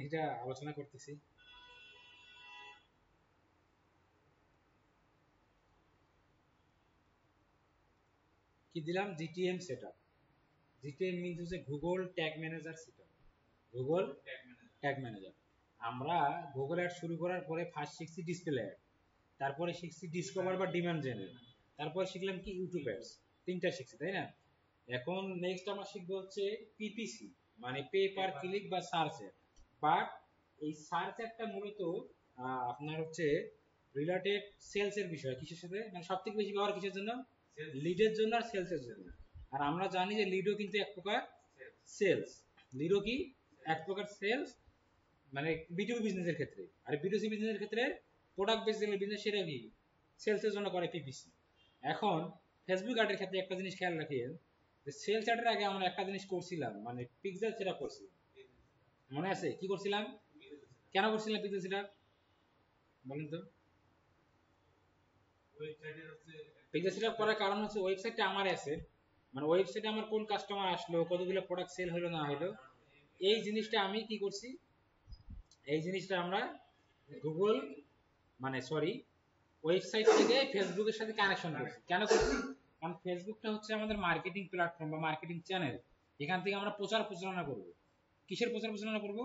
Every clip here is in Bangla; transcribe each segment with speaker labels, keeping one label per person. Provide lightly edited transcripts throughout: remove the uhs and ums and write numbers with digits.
Speaker 1: এটা আলোচনা করতেছি। কি দিলাম? GTM setup. জিটিএম মিন্স হচ্ছে Google tag manager setup. Google tag manager. আমরা গুগল অ্যাড শুরু করার পরে ফার্স্ট শিখছি ডিসপ্লে অ্যাড, তারপরে শিখছি ডিসকভার বা ডিমান্ড জেনারেট, তারপরে শিখলাম কি ইউটিউব অ্যাডস, তিনটা শিখছি তাই না? এখন নেক্সট আমরা শিখবো হচ্ছে পিপিসি, মানে পে পার ক্লিক বা সার্চ অ্যাড। বাট এই সার্চ অ্যাডটা মূলত আপনার হচ্ছে রিলেটেড সেলস এর বিষয়। কিসের সাথে? মানে সবথেকে বেশি ব্যবহার কিসের জন্য? লিডের জন্য আর সেলস এর জন্য। আর আমরা জানি যে লিডও কিন্তু এক প্রকার সেলস। লিডও কি এক প্রকার সেলস, মানে বিটুবি বিজনেসের ক্ষেত্রে। আর বিটুসি বিজনেসের ক্ষেত্রে প্রোডাক্ট বেসড যে বিজনেস সেটা কি সেলসের জন্য করে পিপিসি। এখন ফেসবুক অ্যাডের ক্ষেত্রে একটা জিনিস খেয়াল রাখেন, যে সেলস অ্যাডের আগে আমরা একটা জিনিস করছিলাম, মানে পিক্সেল সেটআপ করছিলাম। মনে আছে কি করছিলাম? কেন করছিলাম পিক্সেল সেটআপ বলেন তো? পিক্সেল সেটআপ করার কারণ হচ্ছে ওয়েবসাইটটা আমার আছে, মানে ওয়েবসাইটে আমার কোন কাস্টমার আসলো, কতগুলো প্রোডাক্ট সেল হলো না হলো, এই জিনিসটা আমি কি করছি, এই জিনিসটা আমরা গুগল মানে সরি ওয়েবসাইট থেকে ফেসবুকের সাথে কানেকশন করছি। কেন করছি? কারণ ফেসবুকটা হচ্ছে আমাদের মার্কেটিং প্ল্যাটফর্ম বা মার্কেটিং চ্যানেল। এখান থেকে আমরা প্রচার প্রচারণা করব। কিসের প্রচার প্রচারণা করব?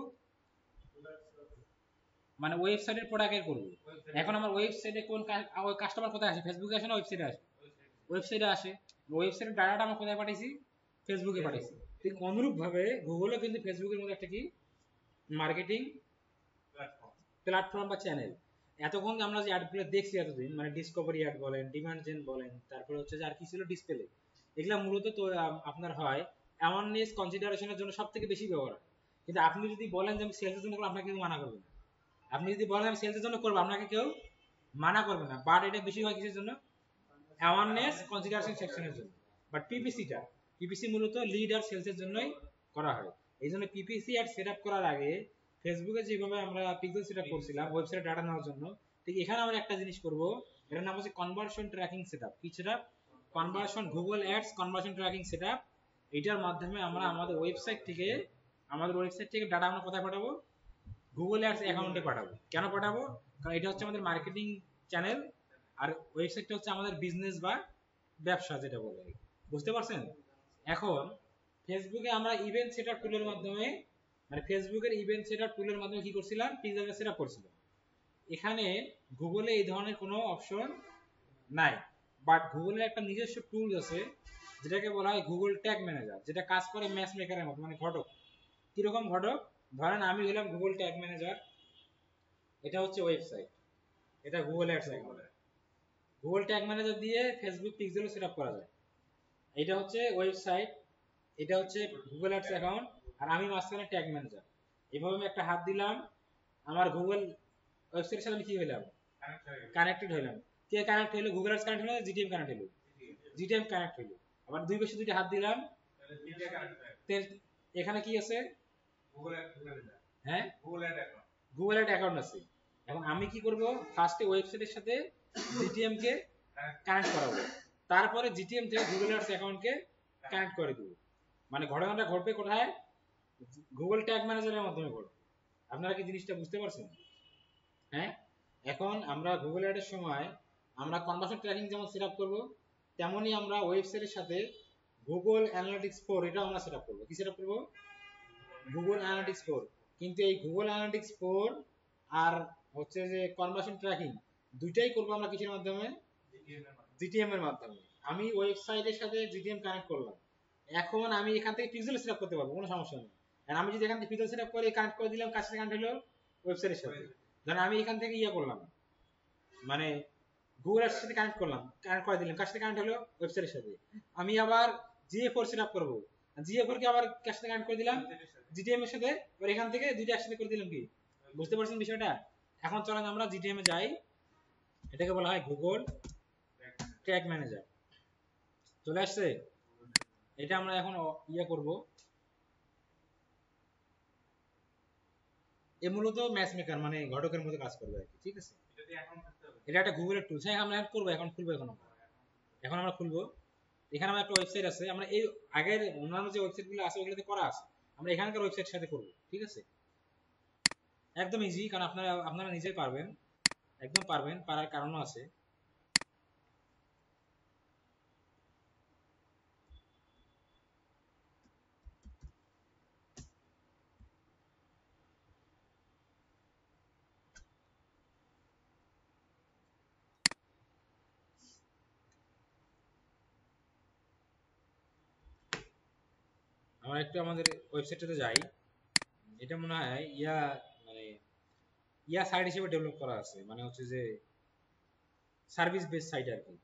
Speaker 1: মানে ওয়েবসাইটের প্রোডাক্টের করব। এখন আমার ওয়েবসাইটে কোন কাস্টমার কোথায় আসে? ফেসবুকে আসে না ওয়েবসাইটে আসে? ওয়েবসাইটে আসে। ওয়েবসাইটের ডাটাটা আমরা কোথায় পাঠাইছি? ফেসবুকে পাঠাইছি। ঠিক অনুরূপ ভাবে গুগলও কিন্তু ফেসবুকের মধ্যে একটা কি মার্কেটিং প্ল্যাটফর্ম বা চ্যানেল। এতক্ষণ আমরা যে অ্যাডগুলো দেখছি এতদিন, মানে ডিসকভারি অ্যাড বলেন, ডিমান্ড জেন বলেন, তারপরে হচ্ছে যে আর কি ছিল ডিসপ্লে, এগুলা মূলত তো আপনার হয় অ্যাওয়ারনেস কনসিডারেশনের জন্য সব থেকে বেশি ব্যবহার হয়। কিন্তু আপনি যদি বলেন যে আমি সেলসের জন্য করবো, আপনাকে কেউ মানা করবে না। আপনি যদি বলেন আমি সেলসের জন্য করবো, আপনাকে কেউ মানা করবে না। বাট এটা বেশি হয় কিসের জন্য? অ্যাওয়ারনেস কনসিডারেশন সেকশনের জন্য। বাট পিপিসিটা, পিপিসি মূলত লিড আর সেলসের জন্যই করা হয়। এই জন্য পিপিসি আর সেট আপ করার আগে ফেসবুকে যেভাবে আমরা পিক্সেল সেট আপ করছিলাম ওয়েবসাইট ডাটা নেওয়ার জন্য, ঠিক এখানে আমরা একটা জিনিস করব, এটার নাম হচ্ছে কনভার্সন ট্র্যাকিং সেট আপ। কি set up? Conversion, Google ads conversion tracking set up. এটার মাধ্যমে আমরা আমাদের ওয়েবসাইট থেকে ডাটা আমরা কোথায় পাঠাবো? গুগল অ্যাডস অ্যাকাউন্টে পাঠাবো। কেন পাঠাবো? কারণ এটা হচ্ছে আমাদের মার্কেটিং চ্যানেল, আর ওয়েবসাইটটা হচ্ছে আমাদের বিজনেস বা ব্যবসা যেটা বলে। বুঝতে পারছেন? এখন ফেসবুকে আমরা ইভেন্ট সেটআপ টুলের মাধ্যমে, মানে ফেসবুকের ইভেন্ট সেটআপ টুলের মাধ্যমে কি করছিলাম? পিক্সেল সেটআপ করছিলাম। এখানে গুগলে এই ধরনের কোনো অপশন নাই। বাট গুগলের একটা নিজস্ব টুল আছে যেটাকে বলা হয় গুগল ট্যাগ ম্যানেজার, যেটা কাজ করে ম্যাচ মেকারের মতো, মানে ঘটক। কিরকম ঘটক? ধরেন আমি হলাম গুগল ট্যাগ ম্যানেজার, এটা হচ্ছে ওয়েবসাইট, এটা Google ads account. Google tag manager দিয়ে ফেসবুক পিক্সেলও সেট আপ করা যায়। এটা হচ্ছে ওয়েবসাইট, এটা হচ্ছে গুগল অ্যাডস অ্যাকাউন্ট, আর আমি মাঝখানে ট্যাগ ম্যানেজার। এভাবে আমি একটা হাত দিলাম, আমার গুগল ওয়েবসাইটের সাথে আমি কি হইলাম? কানেক্টেড হইলাম। কে কানেক্ট হইলো? গুগল অ্যাডস কানেক্ট হলো, জিটিএম কানেক্ট হইলো, জিটিএম কানেক্ট হইলো। আবার দুই পাশে দুইটা হাত দিলাম, এখানে কি আছে? হ্যাঁ, গুগল অ্যাড অ্যাকাউন্ট আছে। এখন আমি কি করব? ফার্স্টে ওয়েবসাইটের সাথে জিটিএম কে কানেক্ট করাবো, তারপরে জিটিএম থেকে গুগল অ্যাডস অ্যাকাউন্টকে কানেক্ট করে দেবো। মানে ঘটনাটা ঘটবে কোথায়? গুগল ট্যাগ ম্যানেজারের মাধ্যমে ঘটবে। আপনারা কি জিনিসটা বুঝতে পারছেন? হ্যাঁ। এখন আমরা গুগল অ্যাডের সময় আমরা কনভার্সন ট্র্যাকিং যেমন সেট আপ করবো, তেমনই আমরা ওয়েবসাইটের সাথে গুগল অ্যানালিটিক্স 4 এটাও আমরা সেট আপ করবো। কি সেট আপ করবো? Google analytics 4। কিন্তু এই গুগল অ্যানালিটিক্স 4 আর হচ্ছে যে কনভার্সন ট্র্যাকিং, দুইটাই করবো আমরা কিসের মাধ্যমে? জিটিএম এর মাধ্যমে। আমি ওয়েবসাইটের সাথে জিটিএম কানেক্ট করলাম, এখন আমি এখান থেকে পিক্সেল সেটআপ করতে পারবো, কোনো সমস্যা নেই। আর আমি যদি এখান থেকে পিক্সেল সেটআপ করে কানেক্ট করে দিলাম, কার সাথে কানেক্ট হলো? ওয়েবসাইটের সাথে। ধরেন আমি এখান থেকে ইয়ে করলাম, মানে গুগল অ্যাডস সাথে কানেক্ট করলাম, কানেক্ট করে দিলাম, কার সাথে কানেক্ট হলো? ওয়েবসাইটের সাথে। আমি আবার জিএ4 সেটআপ করব, জিএ4 কে আবার কার সাথে কানেক্ট করে দিলাম? জিটিএম এর সাথে। এবার এখান থেকে দুইটা একসাথে করে দিলাম। কি বুঝতে পারছেন বিষয়টা? এখন চলেন আমরা জিটিএম এ যাই, এটাকে বলা হয় গুগল ট্যাগ ম্যানেজার। চলে আসছে? এটা আমরা এখন ইয়ে করব, এ মূলত ম্যাচ মেকার মানে ঘটকের মতো কাজ করবে আর কি। ঠিক আছে, এটা একটা গুগলের টুলস। হ্যাঁ আমরা এখন করবো, এখন খুলবো, এখন আমরা খুলবো। এখানে আমার একটা ওয়েবসাইট আছে, আমরা এই আগের অন্যান্য যে ওয়েবসাইটগুলো আছে ওগুলোতে করা আছে, আমরা এখানকার ওয়েবসাইটের সাথে করব। ঠিক আছে, একদম ইজি, কারণ আপনারা আপনারা নিজেই পারবেন, একদম পারবেন, পারার কারণও আছে। আমরা একটু আমাদের ওয়েবসাইটটাতে যাই। এটা মনে হয় মানে সাইট হিসেবে ডেভেলপ করা আছে, মানে হচ্ছে যে সার্ভিস বেস সাইট আর কি।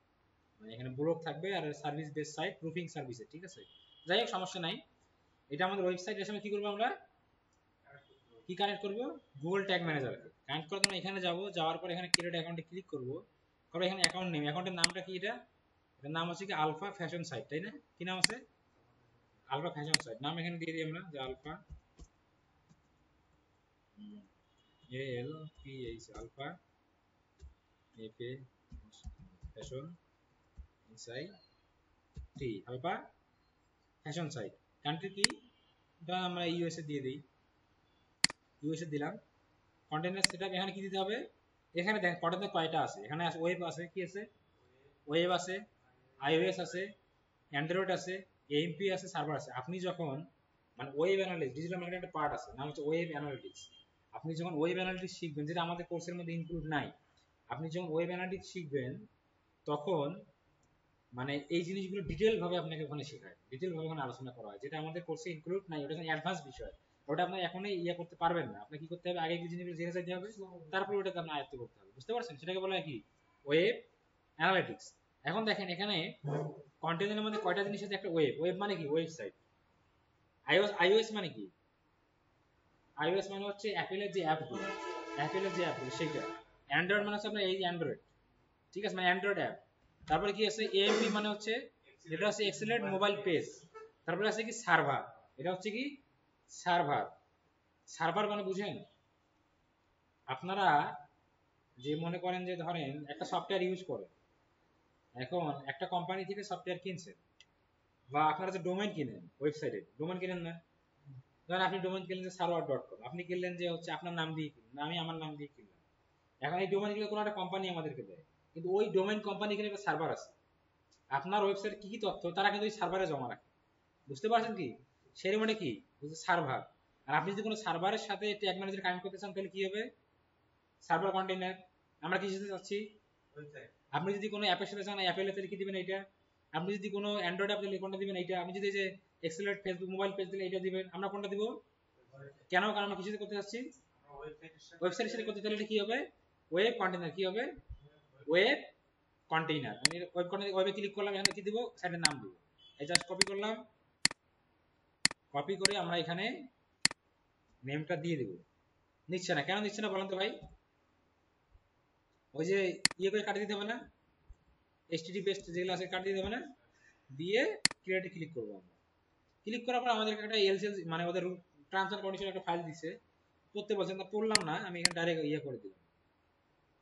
Speaker 1: মানে এখানে ব্লগ থাকবে আর সার্ভিস বেস সাইট, প্রুফিং সার্ভিসে, ঠিক আছে। যাই হোক, সমস্যা নাই। এটা আমাদের ওয়েবসাইট, এর সঙ্গে কি করবো আমরা, কি কানেক্ট করব, গুগল ট্যাগ ম্যানেজারকে কানেক্ট করার জন্য এখানে যাব, যাওয়ার পর এখানে ক্রিয়েট অ্যাকাউন্টে ক্লিক করব। তারপর এখানে অ্যাকাউন্ট নেম, অ্যাকাউন্টের নামটা কি, এটার নাম হচ্ছে কি আলফা ফ্যাশন সাইট, তাই না? কি নাম আছে? আলফা ফ্যাশন সাইট নাম এখানে দিয়ে দিই আমরা, যে alpha ALPH alpha FA fashion site alpha fashion site. Country কি, এটা আমরা ইউএসএ দিয়ে দিই, ইউএসএ দিলাম। কন্টেনার সেটআপ এখানে কি দিতে হবে, এখানে দেখেন কন্টেনার কয়টা আছে, এখানে আছে ওয়েব আছে, কি আছে, ওয়েব আছে, আইওএস আছে, অ্যান্ড্রয়েড আছে, এএমপি আছে, সার্ভার আছে। আপনি যখন মানে ওয়েব অ্যানালিটিক্স, ডিজিটাল মার্কেটিং একটা পার্ট আছে, নাম হচ্ছে ওয়েব অ্যানালিটিক্স। আপনি যখন ওয়েব অ্যানালিটিক্স শিখবেন, যেটা আমাদের কোর্সের মধ্যে ইনক্লুড নাই, আপনি যখন ওয়েব অ্যানালিটিক্স শিখবেন তখন মানে এই জিনিসগুলো ডিটেল ভাবে আপনাকে ওখানে শেখায়, ডিটেল ভাবে ওখানে আলোচনা করা হয়, যেটা আমাদের কোর্সে ইনক্লুড নাই। ওটা অ্যাডভান্স বিষয়, ওটা আপনি এখনই করতে পারবেন না। আপনাকে কি করতে হবে, আগে কিছু জিনিসগুলো জেনে যেতে হবে, তারপর ওটাকে আপনি আয়ত্ত করতে হবে। বুঝতে পারছেন? সেটাকে বলা হয় কি, ওয়েব অ্যানালিটিক্স। এখন দেখেন এখানে কন্টেন্টের মধ্যে কয়টা জিনিস আছে, একটা ওয়েব, ওয়েব মানে কি, ওয়েবসাইট। আইওএস মানে কি, আইওএস মানে হচ্ছে অ্যাপেলের যে অ্যাপগুলো, অ্যাপেলের যে অ্যাপগুলো সেটা। অ্যান্ড্রয়েড মানে হচ্ছে আপনার এই অ্যান্ড্রয়েড, ঠিক আছে, মানে অ্যান্ড্রয়েড অ্যাপ। তারপরে কি আছে, এএমপি মানে হচ্ছে, এটা হচ্ছে এক্সেলেন্ট মোবাইল পেজ। তারপরে আছে কি সার্ভার, এটা হচ্ছে কি সার্ভার। সার্ভার মানে বুঝেন আপনারা, যে মনে করেন যে ধরেন একটা সফটওয়্যার ইউজ করে, এখন একটা কোম্পানি থেকে সফটওয়্যার কিনছেন, বা আপনারা যে ডোমেইন কিনেন, ওয়েবসাইটে ডোমেইন কিনেন না, ধরেন আপনি ডোমেইন কিনলেন যে server.com, আপনি কিনলেন যে হচ্ছে আপনার নাম দিয়ে কিনলেন, আমি আমার নাম দিয়ে কিনলাম। এখন এই ডোমেইনগুলো কোনো একটা কোম্পানি আমাদেরকে দেয়, কিন্তু ওই ডোমেইন কোম্পানি কিনে একটা সার্ভার আছে, আপনার ওয়েবসাইটে কি কি তথ্য তারা কিন্তু ওই সার্ভারে জমা রাখে। বুঝতে পারছেন কি, সেই মানে কি, সার্ভার। আর আপনি যদি কোনো সার্ভারের সাথে ট্যাগ ম্যানেজার কানেক্ট করতে চান, তাহলে কি হবে, সার্ভার কন্টেইনার। আমরা কি শিখতে চাচ্ছি, আপনি যদি কোনো অ্যাপের সাথে চান, অ্যাপের সাথে লিখে দিবেন এইটা। আপনি যদি কোনো অ্যান্ড্রয়েড অ্যাপ দিলে কোনটা দিবেন এইটা। আপনি যদি যে এক্সেলেট ফেসবুক মোবাইল পেজ দিলে এইটা দিবেন, আমরা কোনটা দিব, কেন, কারণ আমরা কিছু করতে যাচ্ছি, ওয়েবসাইটের সাথে করতে, তাহলে কি হবে, ওয়েব কন্টেইনার, কি হবে, ওয়েব কন্টেইনার। আমি ওয়েব কন্টেইনার, ওয়েবে ক্লিক করলাম, এখানে কি দিব, সাইটের নাম দিব, এই জাস্ট কপি করলাম, কপি করে আমরা এখানে নেমটা দিয়ে দিব। নিচ্ছে না কেন, নিচ্ছে না বলেন তো ভাই, ওই যে করে কাটিয়ে দিতে হবে না, HTTPS যেগুলো আছে কাটিয়ে দিতে হবে না, দিয়ে ক্রিয়েটে ক্লিক করবো আমরা। ক্লিক করার পর আমাদের একটা এলসিএল মানে ওদের টার্মস এন্ড কন্ডিশন একটা ফাইল দিছে, পড়তে বলছেন, তা পড়লাম না, আমি এখানে ডাইরেক্ট করে দিলাম।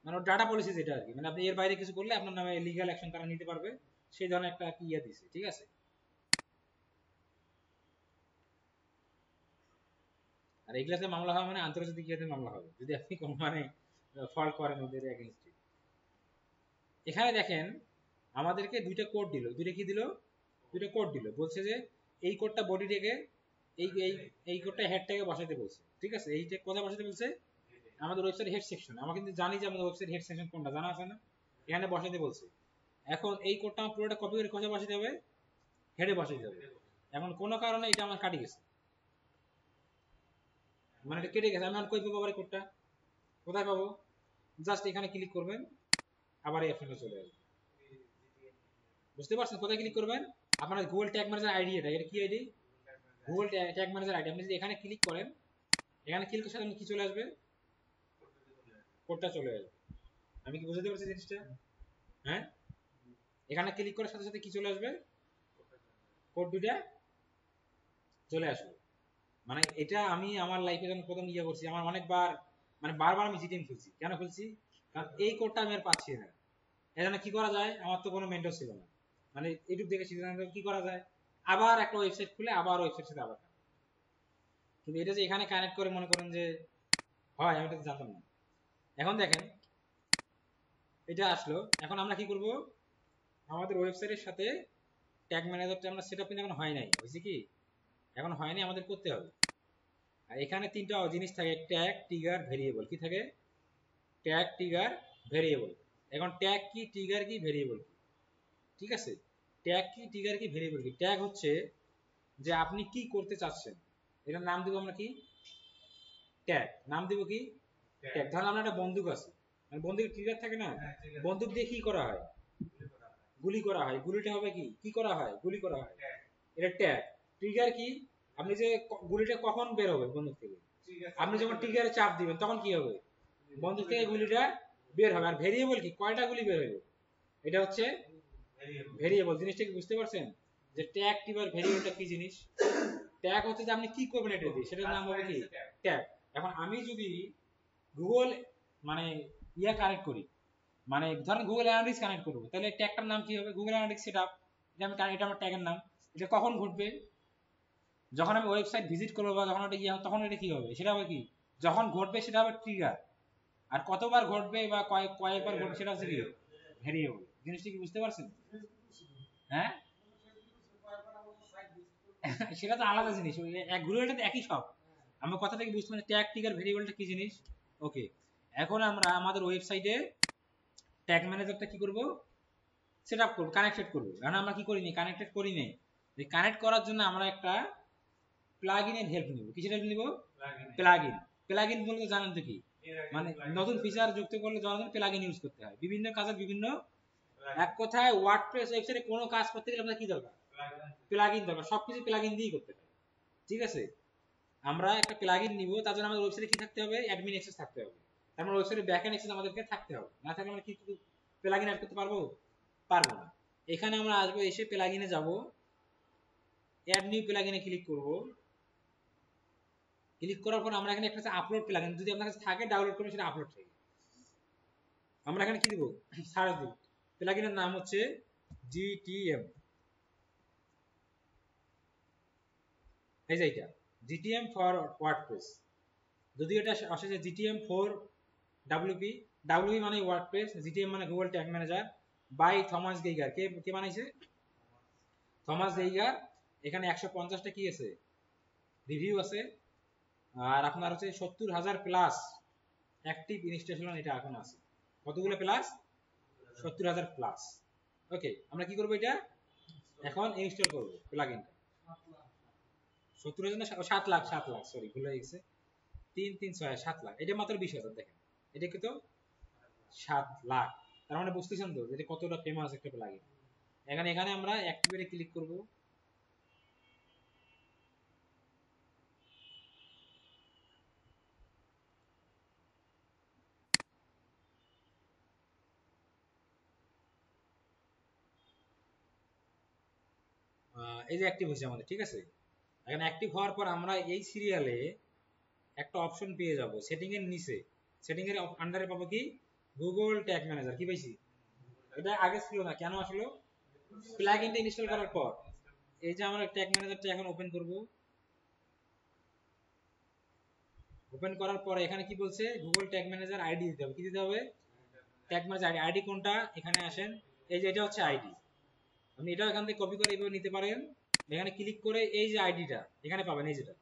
Speaker 1: মানে ডাটা পলিসি যেটা আর কি, মানে আপনি এর বাইরে কিছু করলে আপনার নামে লিগ্যাল অ্যাকশন তারা নিতে পারবে, সেই ধরনের একটা কি দিছে, ঠিক আছে। আর এগুলাতে মামলা হয় মানে আন্তর্জাতিক ইয়াতে মামলা হবে, যদি আপনি কোনো মানে ফল্ট করেন ওদের এগেইনস্টে। এখানে দেখেন আমাদেরকে দুইটা কোড দিল, দুইটা কি দিল, দুইটা কোড দিল, বলছে যে এই কোডটা বডি থেকে, এই এই এই কোডটা হেড থেকে বসাতে বলছে, ঠিক আছে। এইটা কোথায় বসাতে বলছে, আমাদের ওয়েবসাইট হেড সেকশন। আমরা কিন্তু জানি যে আমাদের ওয়েবসাইট হেড সেকশন কোনটা, জানা আছে না, এখানে বসাতে বলছে। এখন এই কোডটা আমার পুরোটা কপি করে কোথায় বসাতে হবে, হেডে বসাতে হবে। এখন কোনো কারণে এটা আমার কাটি গেছে, মানে এটা কেটে গেছে, আমি আর কই পাবো আবার কোডটা, কোথায় পাবো, জাস্ট এখানে ক্লিক করবেন, আবার এই অপশনে চলে আসবে। বুঝতে পারছেন, কোথায় ক্লিক করবেন, আপনার গুগল ট্যাগ ম্যানেজার আইডি, এটা কি ID, Google tag manager ID. আপনি যদি এখানে ক্লিক করেন, এখানে ক্লিক করার সাথে কি চলে আসবে, কোডটা চলে আসবে। আমি কি বুঝতে পারছি জিনিসটা, হ্যাঁ, এখানে ক্লিক করার সাথে সাথে কি চলে আসবে, কোড দুইটা চলে আসবে। মানে এটা আমি আমার লাইফে যখন প্রথম করছি, আমার অনেকবার মানে বারবার আমি জিটিএম খুলছি। কেন খুলছি, কারণ এই কোডটা আমি আর পাচ্ছি না। এখানে কি করা যায়, আমার তো কোনো মেন্টর ছিল না, মানে ইউটিউব দেখে শিখে কি করা যায়, আবার একটা ওয়েবসাইট খুলে আবার ওয়েবসাইট সাথে আবার। কিন্তু এটা যে এখানে কানেক্ট করে মনে করেন যে হয়, আমি এটা জানতাম না। এখন দেখেন এটা আসলো, এখন আমরা কি করব, আমাদের ওয়েবসাইটের সাথে ট্যাগ ম্যানেজারটা আমরা সেটআপ কিন্তু এখন হয় নাই, হয়েছে কি এখন হয়নি, আমাদের করতে হবে। আর এখানে তিনটা জিনিস থাকে, ট্যাগ, ট্রিগার, ভেরিয়েবল। কি থাকে? Tag, trigger, variable. এখন ট্যাগ কি, ট্রিগার কি, ভেরিয়েবল কি? ঠিক আছে, ট্যাগ কি, ট্রিগার কি, ভেরিয়েবল কি? ট্যাগ হচ্ছে যে আপনি কি করতে চাচ্ছেন, এটার নাম দিব আমরা কি, ট্যাগ। নাম দিব কি, ট্যাগ। ধরেন আমরা একটা বন্দুক আছে, মানে বন্দুকের ট্রিগার থাকে না, বন্দুক দিয়ে কি করা হয়, গুলি করা হয়, গুলিটা হবে কি, কি করা হয়, গুলি করা হয়, এটা ট্যাগ। ট্রিগার কি, আপনি যে গুলিটা কখন বের হবে বন্দুক থেকে, আপনি যখন ট্রিগারে চাপ দিবেন তখন কি হবে, বন্দুক থেকে গুলিটা বের হবে। আর ভেরিয়েবল কি, কয়টা গুলি বের হবে, এটা হচ্ছে ভেরিয়েবল। জিনিসটা কি বুঝতে পারছেন যে ট্যাগ, ট্রিগার, ভেরিয়েবলটা কি জিনিস? ট্যাগ হচ্ছে যে আপনি কি করবেন এটা দিয়ে, সেটার নাম হবে কি, ট্যাগ। এখন আমি যদি গুগল মানে কানেক্ট করি, মানে ধরেন গুগল অ্যানালিটিক্স কানেক্ট করবো, তাহলে ট্যাগটার নাম কি হবে, গুগল অ্যানালিটিক্স সেটআপ। এটা আমার ট্যাগের নাম। এটা কখন ঘটবে, যখন আমি ওয়েবসাইট ভিজিট করবো বা যখন এটা তখন এটা কি হবে, সেটা হবে কি, যখন ঘটবে সেটা হবে ট্রিগার। আর কতবার ঘটবে বা কয়েকবার ঘটবে সেটা হচ্ছে কি, ভেরিয়েবল। জিনিসটা কি বুঝতে পারছেন? হ্যাঁ সেটা তো আলাদা জিনিস, একগুলো এটা তো একই সব। আমি কথাটা কি বুঝতে পারছি, ট্যাগ, ট্রিগার, ভেরিয়েবলটা কি জিনিস? ওকে, এখন আমরা আমাদের ওয়েবসাইটে ট্যাগ ম্যানেজারটা কি করব, সেট আপ করবো, কানেক্টেড করবো। কারণ আমরা কি করিনি, কানেক্টেড করি নাই। কানেক্ট করার জন্য আমরা একটা প্লাগইনের হেল্প নিব। কিসের হেল্প নিব? প্লাগইন। প্লাগইন বলতে জানেন তো কি, মানে নতুন ফিচার যুক্ত করলে জন্য প্লাগইন ইউজ করতে হয় বিভিন্ন কাজের বিভিন্ন। এক কথায় ওয়ার্ডপ্রেস ওয়েবসাইটে কোনো কাজ করতে গেলে আপনার কি দরকার, প্লাগইন দরকার। সবকিছু প্লাগইন দিয়েই করতে হয়, ঠিক আছে। আমরা একটা প্লাগইন নিব, তার জন্য আমাদের ওয়েবসাইটে কি থাকতে হবে, অ্যাডমিন অ্যাক্সেস থাকতে হবে। তার মানে ওয়েবসাইটে ব্যাকএন্ড অ্যাক্সেস আমাদেরকে থাকতে হবে, না থাকলে আমরা কি প্লাগইন অ্যাড করতে পারবো, পারবো না। এখানে আমরা আসবো, এসে প্লাগইনে যাব, অ্যাড নিউ প্লাগইনে ক্লিক করব। ক্লিক করার পর আমরা এখানে একটা আপলোড প্লাগইন, যদি আপনার কাছে থাকে ডাউনলোড করবেন, সেটা আপলোড থাকে। আমরা এখানে কি দিব, সার্চ দিব। প্লাগইনের নাম হচ্ছে জিটিএম, এই যে এটা জিটিএম ফর ওয়ার্ডপ্রেস। যদি এটা আসে যে জিটিএম ফর ডাব্লিউপি, ডাব্লিউপি মানে ওয়ার্ডপ্রেস, জিটিএম মানে Google tag manager, by Thomas Geiger. কে কে বানাইছে? Thomas Geiger. এখানে 150টা কি আছে, রিভিউ আছে। আর আপনার হচ্ছে 70,000 প্লাস অ্যাক্টিভ ইনস্টলেশন এটা এখন আছে। কতগুলো প্লাস? 70,000 প্লাস। ওকে, আমরা কি করব, এটা এখন ইনস্টল করব প্লাগইনটা। 70,000 না 7 লাখ, 7 লাখ, সরি ভুল হয়ে গেছে। 3 3 6 7 লাখ, এটা মাত্র 20,000। দেখেন এটা কিন্তু 7 লাখ। তার মানে বুঝতেছেন তো এটা কতটা ফেমাস একটা প্লাগইন। এখানে আমরা অ্যাক্টিভেটে ক্লিক করব। এই যে অ্যাক্টিভ হয়েছে আমাদের, ঠিক আছে। এখন অ্যাক্টিভ হওয়ার পর আমরা এই সিরিয়ালে একটা অপশন পেয়ে যাব সেটিং এর নিচে। সেটিং এর আন্ডারে পাবো কি, গুগল ট্যাগ ম্যানেজার। কি পাইছি? এটা আগে ছিল না, কেন আসলো, প্লাগইনটা ইনস্টল করার পর। এই যে আমরা ট্যাগ ম্যানেজারটা এখন ওপেন করব। ওপেন করার পরে এখানে কি বলছে, গুগল ট্যাগ ম্যানেজার আইডি দিতে হবে। কি দিতে হবে? Tag manager ID. আইডি কোনটা, এখানে আসেন, এই যে এটা হচ্ছে আইডি। আপনি এটাও এখান থেকে কপি করে এইভাবে নিতে পারেন। এখানে ক্লিক করে এই যে আইডিটা এখানে পাবেন, এই যেটা,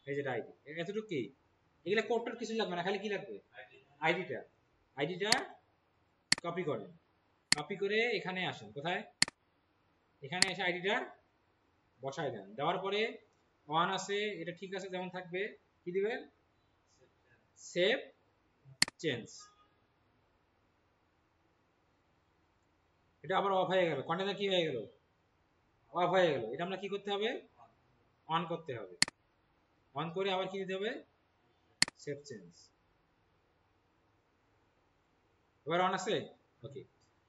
Speaker 1: এই যেটা আইডি, এতটুকু কি, এগুলা কোডটার কিছু লাগবে না, খালি কি লাগবে, আইডিটা। আইডিটা কপি করেন, কপি করে এখানে আসেন, কোথায়, এখানে এসে আইডিটা বসায় দেন। দেওয়ার পরে ওয়ান আছে, এটা ঠিক আছে যেমন থাকবে। কি দিবেন, সেভ চেঞ্জ। এটা আবার অফ হয়ে গেল, কন্টেনার কি হয়ে গেল, অফ হয়ে গেল। এটা আমরা কি করতে হবে, অন করতে হবে। অন করে আবার কি দিতে হবে, সেভ চেঞ্জ। এবার অন আছে, ওকে।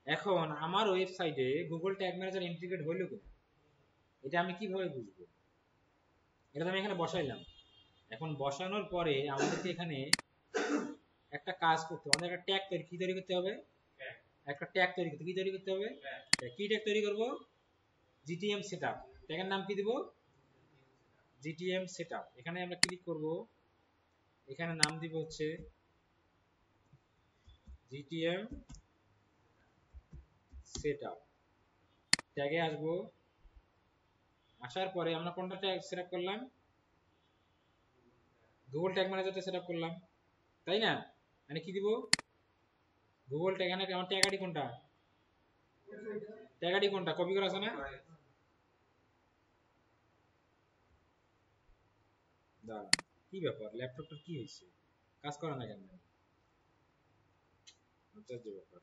Speaker 1: এখন আমার ওয়েবসাইটে গুগল ট্যাগ ম্যানেজার ইন্টিগ্রেট হইলো কিনা, এটা আমি কিভাবে বুঝবো? এটা তো আমি এখানে বসাইলাম। এখন বসানোর পরে আমাদেরকে এখানে একটা কাজ করতে হবে, আমাদের একটা ট্যাগ তৈরি, কি তৈরি করতে হবে, একটা ট্যাগ তৈরি করতে, কি তৈরি করতে হবে, কি ট্যাগ তৈরি করব, জিটিএম সেটআপ। ট্যাগের নাম কি দিব, জিটিএম সেটআপ। এখানে আমরা ক্লিক করব। এখানে নাম দিব হচ্ছে GTM সেটআপ। ট্যাগে আসবো, আসার পরে আমরা কোনটা ট্যাগ সেটআপ করলাম, গুগল ট্যাগ ম্যানেজারটা সেটআপ করলাম, তাই না? মানে কি দিব, গুগল ট্যাগ। এখানে আমার ট্যাগ আইডি কোনটা, ট্যাগ আইডি কোনটা কপি করা আছে না? দাঁড়ান, কি ব্যাপার, ল্যাপটপটা কি হয়েছে, কাজ করে না কেন? আশ্চর্য ব্যাপার।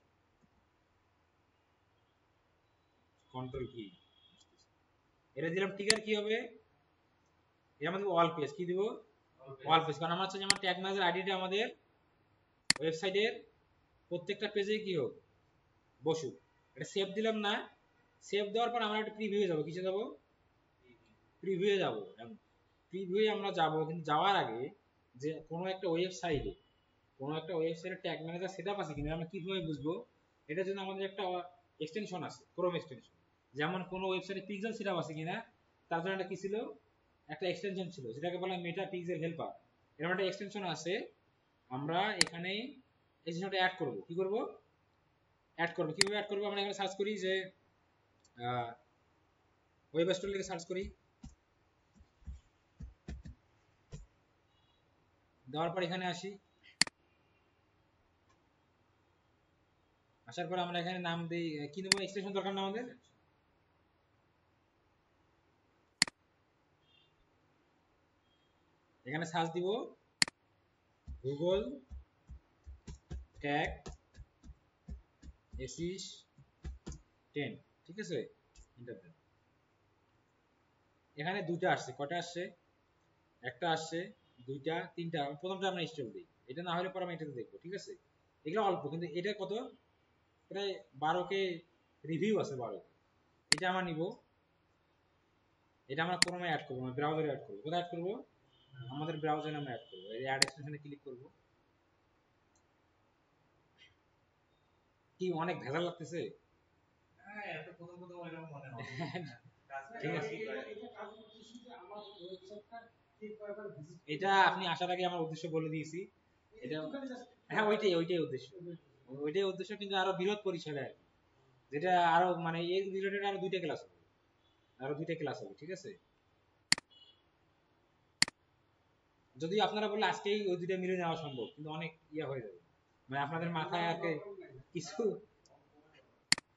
Speaker 1: কন্ট্রোল কি, এটা দিলাম টিকার, কি হবে, এটা আমাদের অল পেজ, কি দিব, অল পেজ। কারণ আমার হচ্ছে যে আমার ট্যাগ ম্যানেজার আইডিটা আমাদের ওয়েবসাইটের প্রত্যেকটা পেজে কি হোক, বসুক। এটা সেভ দিলাম না, সেভ দেওয়ার পর আমরা একটা প্রিভিউ যাব, কিসে যাব, প্রিভিউয়ে যাব। প্রিভিউয়ে আমরা যাব, কিন্তু যাওয়ার আগে যে কোনো একটা ওয়েবসাইটে, কোনো একটা ওয়েবসাইটে ট্যাগ ম্যানেজার সেটআপ আছে কিনা আমরা কিভাবে বুঝবো? এটার জন্য আমাদের একটা এক্সটেনশন আছে, ক্রোম এক্সটেনশন। যেমন কোনো ওয়েবসাইটে পিক্সেল সেটআপ আছে কিনা, তার জন্য একটা কি ছিল, একটা এক্সটেনশন ছিল, যেটাকে বলা হয় মেটা পিক্সেল হেল্পার। এরকম একটা এক্সটেনশন আছে। আমরা এখানে এক্সটেনশনটা অ্যাড করব। কি করব, অ্যাড করব। কিভাবে অ্যাড করব, আমরা এখানে সার্চ করি যে ওয়েব স্টোর লিখে সার্চ করি, দেওয়ার পর এখানে আসি, আসার পর আমরা এখানে নাম দিই, কি দেবো, এক্সটেনশন দরকার না আমাদের, এখানে সার্চ দিব গুগল ট্যাগ অ্যাসিস্ট্যান্ট, ঠিক আছে, এন্টার দেন। এখানে দুটো আসছে, কটা আসছে, একটা আসছে, দুইটা, তিনটা। প্রথমটা আমরা ইনস্টল দিই, এটা না হলে পরে আমি এটাতে দেখবো, ঠিক আছে। এগুলো অল্প, কিন্তু এটা কত, প্রায় 12K রিভিউ আছে, 12K। এটা আমরা নিব, এটা আমরা ক্রোমে অ্যাড করবো, ব্রাউজারে অ্যাড করবো। কোথায় অ্যাড করবো, আমাদের ব্রাউজারে আমরা অ্যাড করবো। এই অ্যাড এক্সটেনশনে ক্লিক করব। কি অনেক ভেজাল লাগতেছে, ঠিক আছে। এটা আপনি আসার আগে আমার উদ্দেশ্য বলে দিয়েছি, এটা, হ্যাঁ ওইটাই উদ্দেশ্য, ওইটাই উদ্দেশ্য, কিন্তু আরো বৃহৎ পরিসরে আর কি। যেটা আরো মানে এই রিলেটেড আরো দুইটা ক্লাস হবে, আরো দুইটা ক্লাস হবে, ঠিক আছে। যদি আপনারা বললে আজকেই ওই দুইটা মিলে নেওয়া সম্ভব, কিন্তু অনেক ইয়া হয়ে যাবে, মানে আপনাদের মাথায় আর কি কিছু।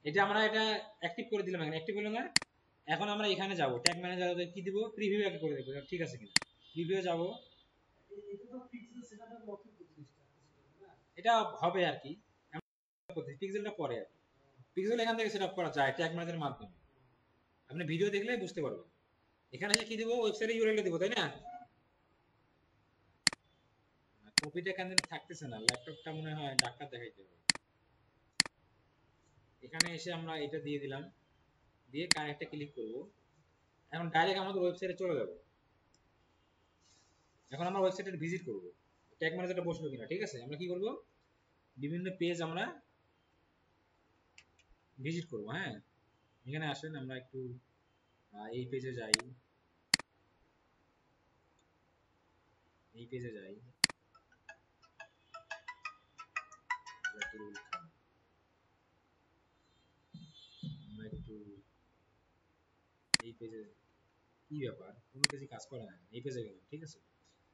Speaker 1: এটা আমরা এটা অ্যাক্টিভ করে দিলাম, এখানে অ্যাক্টিভ হলো না। এখন আমরা এখানে যাব, ট্যাগ ম্যানেজারে কি দিব, প্রিভিউ আগে করে দেখব ঠিক আছে কিনা। প্রিভিউ যাব, এটা হবে আর কি, পিক্সেলটা পরে আর কি। পিক্সেল এখান থেকে সেটআপ করা যায় ট্যাগ ম্যানেজারের মাধ্যমে, আপনি ভিডিও দেখলে বুঝতে পারবেন। এখানে এসে কি দিব, ওয়েবসাইটে ইউআরএল দিব, তাই না? কপিটা কেন জানি থাকতেছে না, ল্যাপটপটা মনে হয় ডাক্তার দেখাইতে হবে। এখানে এসে আমরা এটা দিয়ে দিলাম, দিয়ে কানেক্টে ক্লিক করব। এখন ডাইরেক্ট আমাদের ওয়েবসাইটে চলে যাব। এখন আমরা ওয়েবসাইটে ভিজিট করব, ট্যাগ ম্যানেজারটা বসলো কিনা, ঠিক আছে। আমরা কি করব, বিভিন্ন পেজ আমরা ভিজিট করব। হ্যাঁ, এখানে আসেন, আমরা একটু এই পেজে যাই, এই পেজে যাই, আমরা একটু এই পেজে, কি ব্যাপার, কোনো পেজে কাজ করে না, এই পেজে গেলাম, ঠিক আছে।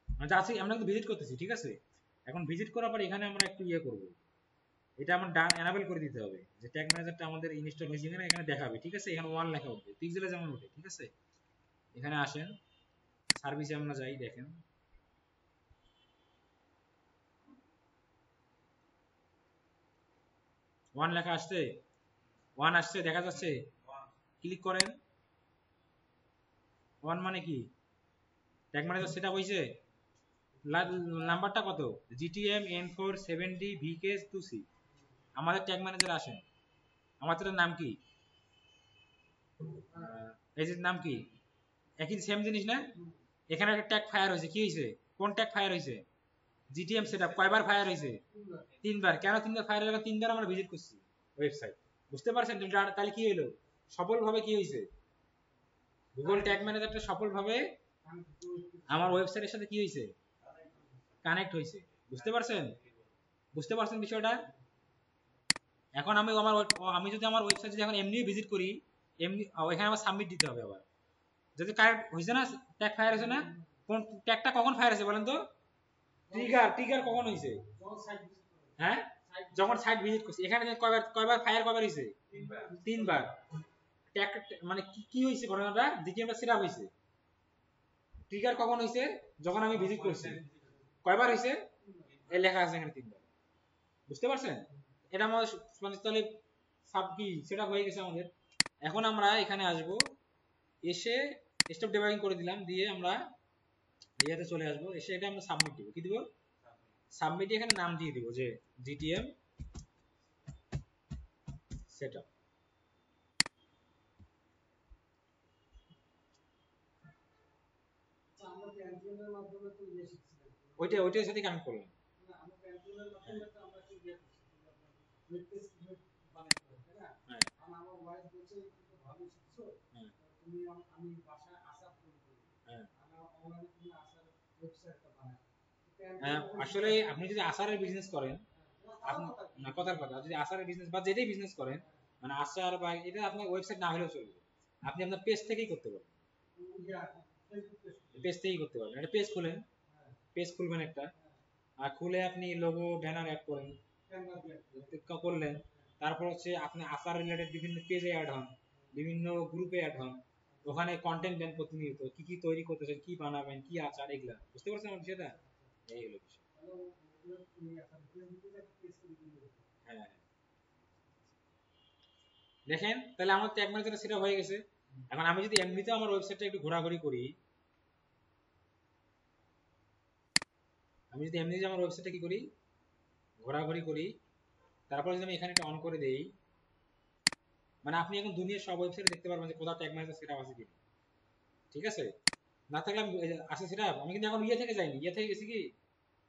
Speaker 1: মানে যাচ্ছি, আমরা কিন্তু ভিজিট করতেছি, ঠিক আছে। এখন ভিজিট করার পর এখানে আমরা একটু ইয়ে করব, এটা আমার ডান এনাবেল করে দিতে হবে, যে ট্যাগ ম্যানেজারটা আমাদের ইনস্টল হয়েছে কিনা এখানে দেখাবে, ঠিক আছে। এখানে ওয়ান লেখা উঠবে, পিক্সেলে যেমন উঠে, ঠিক আছে। এখানে আসেন, সার্ভিসে আমরা যাই, দেখেন ওয়ান লেখা আসছে, ওয়ান আসছে, দেখা যাচ্ছে, ক্লিক করেন। ওয়ান মানে কি, ট্যাগ ম্যানেজার সেটআপ হয়েছে। নাম্বারটা কত, GTM N470 VK2C, আমাদের ট্যাগ ম্যানেজার আসেন। আমাদের নাম কি, পেজের নাম কি, একই সেম জিনিস না। এখানে একটা ট্যাগ ফায়ার হয়েছে, কি হয়েছে, কোন ট্যাগ ফায়ার হয়েছে, GTM সেটআপ। কয়বার ফায়ার হয়েছে, তিনবার। কেন তিনবার ফায়ার হলো, তিনবার আমরা ভিজিট করছি ওয়েবসাইট, বুঝতে পারছেন। তাহলে কি হলো, সফলভাবে কি হয়েছে, গুগল ট্যাগ ম্যানেজারটা সফলভাবে আমার ওয়েবসাইটের সাথে কি হয়েছে, কানেক্ট হয়েছে। বুঝতে পারছেন? বুঝতে পারছেন বিষয়টা? এখন আমি যদি আমার ওয়েবসাইট যদি এখন এমনি ভিজিট করি, এমনি এখানে আমার সাবমিট দিতে হবে আবার। যদি কারেক্ট হয়েছে না, ট্যাগ ফায়ার হয়েছে না, কোন ট্যাগটা কখন ফায়ার হয়েছে বলেন তো? ট্রিগার কখন হয়েছে? হ্যাঁ, যখন সাইট ভিজিট করছি। এখানে কয়বার ফায়ার কয়বার হয়েছে? তিনবার। ট্যাগ মানে কি হয়েছে ঘটনাটা? দ্বিতীয়বার সেটআপ হয়েছে। ট্রিগার কখন হয়েছে? যখন আমি ভিজিট করছি। কয়বার হয়েছে? এই লেখা আছে এখানে তিনবার। বুঝতে পারছেন? এটা আমাদের মানে তাহলে সাব কি সেটআপ হয়ে গেছে আমাদের। এখন আমরা এখানে আসব, এসে স্টপ ডিবাগিং করে দিলাম, দিয়ে আমরা ইয়াতে চলে আসবো, এসে এটা আমরা সাবমিট দিব। কি দিব? সাবমিট। এখানে নাম দিয়ে দিব যে GTM সেটআপ। ওইটার সাথে কানেক্ট করলাম। আসলে আপনি যদি আচারের বিজনেস করেন, আপনি না কথার কথা, যদি আচারের বিজনেস বা যেটাই বিজনেস করেন, মানে আচার বা এটা আপনার ওয়েবসাইট না হলেও চলবে, আপনি আপনার পেজ থেকেই করতে পারবেন। পেজ থেকেই করতে পারবেন। একটা পেজ খুলেন, পেজ খুলবেন একটা, আর খুলে আপনি লোগো ব্যানার অ্যাড করেন, করলেন। তারপর হচ্ছে আপনি আচার রিলেটেড বিভিন্ন পেজে অ্যাড হন, বিভিন্ন গ্রুপে অ্যাড হন, ওখানে কন্টেন্ট দেন প্রতিনিয়ত, কি কি তৈরি করতেছেন, কি বানাবেন, কি আচার, এগুলা। বুঝতে পারছেন আমার বিষয়টা? এই হলো বিষয়। হ্যাঁ, দেখেন তাহলে আমার ট্যাগ ম্যানেজার সেটা হয়ে গেছে। এখন আমি যদি এমনিতে আমার ওয়েবসাইটটা একটু ঘোরাঘুরি করি, আমি যদি এমনিতে আমার ওয়েবসাইটটা কি করি, ঘোরাঘুরি করি, তারপর যদি আমি এখানে একটা অন করে দেই, মানে আপনি এখন দুনিয়ার সব ওয়েবসাইটে দেখতে পারবেন যে কোথাও ট্যাগ ম্যানেজার সেটআপ আছে কিনা। ঠিক আছে? না থাকলে আমি আছে সেটআপ, আমি কিন্তু এখন ইয়ে থেকে যাইনি, ইয়ে থেকে গেছি কি,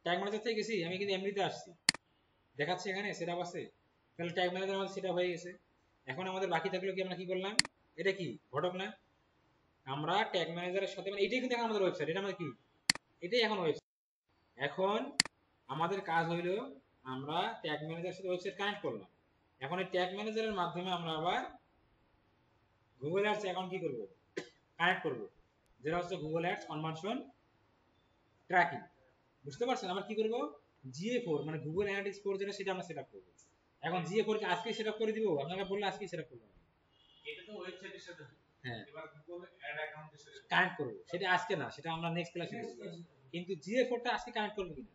Speaker 1: ট্যাগ ম্যানেজার থেকে গেছি, আমি কিন্তু এমনিতে আসছি, দেখাচ্ছে এখানে সেটআপ আছে। তাহলে ট্যাগ ম্যানেজার আমাদের সেটআপ হয়ে গেছে। এখন আমাদের বাকি থাকলো কি, আমরা কি করলাম, এটা কি ঘটক না, আমরা ট্যাগ ম্যানেজারের সাথে, মানে এটাই কিন্তু এখন আমাদের ওয়েবসাইট, এটা আমাদের কি, এটাই এখন ওয়েবসাইট। এখন আমাদের কাজ হইলো, আমরা ট্যাগ ম্যানেজারের সাথে ওয়েবসাইট কানেক্ট করলাম। এখন এই ট্যাগ ম্যানেজারের মাধ্যমে আমরা আবার গুগল অ্যাডস অ্যাকাউন্ট কি করব, কানেক্ট করব, যেটা হচ্ছে গুগল অ্যাডস কনভার্সন ট্র্যাকিং। বুঝতে পারছেন? আমরা কি করব, GA4 মানে গুগল অ্যানালিটিক্স 4 যেটা, সেটা আমরা সেটআপ করব। এখন GA4 কে আজকে সেটআপ করে দিব, আপনারা বললে আজকেই সেটআপ করব। এটা তো ওয়েবসাইটের সাথে, হ্যাঁ, এবার গুগল অ্যাড অ্যাকাউন্টের সাথে কানেক্ট করব, সেটা আজকে না, সেটা আমরা নেক্সট ক্লাসে ডিসকাস। কিন্তু GA4 টা আজকে কানেক্ট করব কিনা,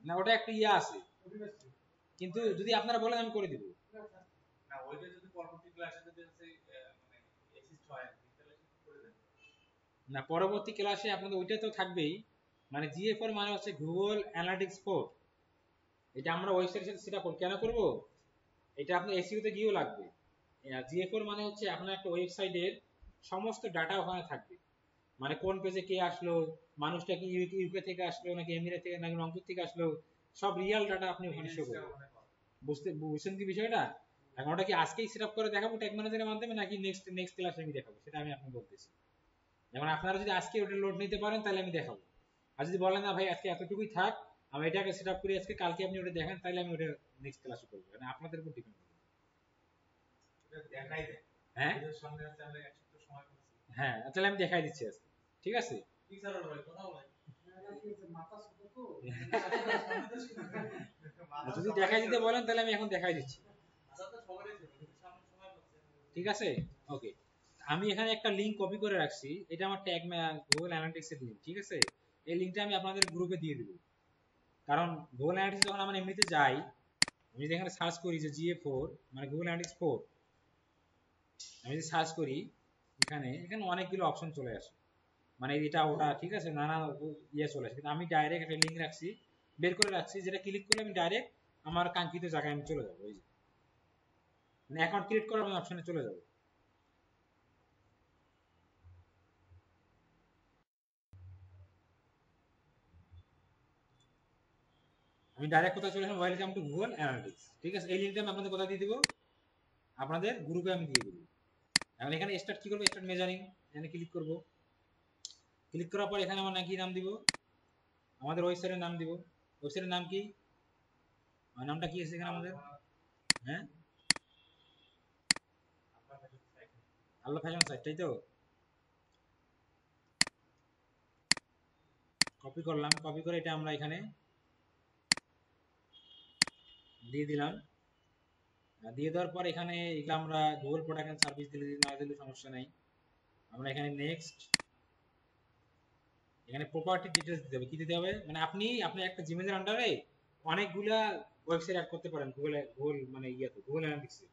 Speaker 1: না ওটা একটা ইয়া আছে, কিন্তু যদি আপনারা বলেন আমি করে দিব। না ওইটা যদি পরবর্তী ক্লাসে যদি মানে এক্সিস্ট হয় তাহলে করে দেন। না পরবর্তী ক্লাসে আপনাদের ওইটা তো থাকবেই, মানে GA4 মানে হচ্ছে গুগল অ্যানালিটিক্স 4। এটা আমরা ওয়েবসাইটের সাথে সেটা কেন করব, এটা আপনি এসইও তে গিয়েও লাগবে। GA4 মানে হচ্ছে আপনার একটা ওয়েবসাইটের সমস্ত ডাটা ওখানে থাকবে, মানে কোন পেজে কে আসলো, মানুষটা কি ইউকে থেকে আসলো নাকি এমিরেট থেকে নাকি রংপুর থেকে আসলো, সব রিয়েল ডাটা আপনি ওখানে শো করবেন। বুঝছেন কি বিষয়টা? এখন ওটা কি আজকেই সেটআপ করে দেখাবো ট্যাগ ম্যানেজারের মাধ্যমে, নাকি নেক্সট ক্লাসে আমি দেখাবো, সেটা আমি আপনাকে বলতেছি। যেমন আপনারা যদি আজকে ওটা লোড নিতে পারেন তাহলে আমি দেখাবো, আর যদি বলেন না ভাই আজকে এতটুকুই থাক, আমি এটাকে সেটআপ করি আজকে, কালকে আপনি ওটা দেখেন, তাহলে আমি ওটা নেক্সট ক্লাসে করবো, মানে আপনাদের উপর ডিপেন্ড করবে। দেখাই দেয়, হ্যাঁ সামনে আছে, আমরা এক সপ্তাহ সময় পাচ্ছি, হ্যাঁ তাহলে আমি দেখাই দিচ্ছি আজকে। ঠিক আছে, কি স্যার ভাই কথা বলেন, যদি দেখাই দিতে বলেন তাহলে আমি এখন দেখাই দিচ্ছি। ঠিক আছে, ওকে। আমি এখানে একটা লিংক কপি করে রাখছি, এটা আমার ট্যাগ গুগল অ্যানালিটিক্স এর লিংক। ঠিক আছে, এই লিংকটা আমি আপনাদের গ্রুপে দিয়ে দেব, কারণ গুগল অ্যানালিটিক্স যখন আমরা এমনিতে যাই, আমি যদি এখানে সার্চ করি যে GA4 মানে গুগল অ্যানালিটিক্স 4, আমি যদি সার্চ করি, এখানে এখানে অনেকগুলো অপশন চলে আসে, মানে এটা ওটা, ঠিক আছে, নানা ইয়ে চলে আসে, কিন্তু আমি ডাইরেক্ট একটা লিংক রাখছি, বের করে রাখছি, যেটা ক্লিক করলে আমি ডাইরেক্ট আমার কাঙ্ক্ষিত জায়গায় আমি চলে যাবো, এই যে মানে অ্যাকাউন্ট ক্রিয়েট করার আমি অপশনে চলে যাবো। আমি ডাইরেক্ট কোথায় চলে আসলাম, ওয়েলকাম টু গুগল অ্যানালিটিক্স। ঠিক আছে, এই লিংকটা আমি আপনাদের কোথায় দিয়ে দিব, আপনাদের গ্রুপে আমি দিয়ে দেবো। এখন এখানে স্টার্ট কি করবো, স্টার্ট মেজারিং, এখানে ক্লিক করব, ক্লিক করার পর এখানে আমরা কি নাম দিব, আমাদের ওয়েবসাইটের নাম দিব। ওয়েবসাইটের নাম কি, নামটা কি আছে এখানে আমাদের, হ্যাঁ আল্লাহ ফ্যাশন সাইট, তাই তো। কপি করলাম, কপি করে এটা আমরা এখানে দিয়ে দিলাম। দিয়ে দেওয়ার পর এখানে এগুলো আমরা গুগল প্রোডাক্ট এন্ড সার্ভিস দিলে না দিলে সমস্যা নাই। আমরা এখানে নেক্সট, এখানে প্রপার্টি ডিটেলস দিতে হবে। কি দিতে হবে, মানে আপনি আপনার একটা জিমেইলের আন্ডারে অনেকগুলা ওয়েবসাইট অ্যাড করতে পারেন গুগল মানে ইয়াতে গুগল অ্যানালিটিক্সে।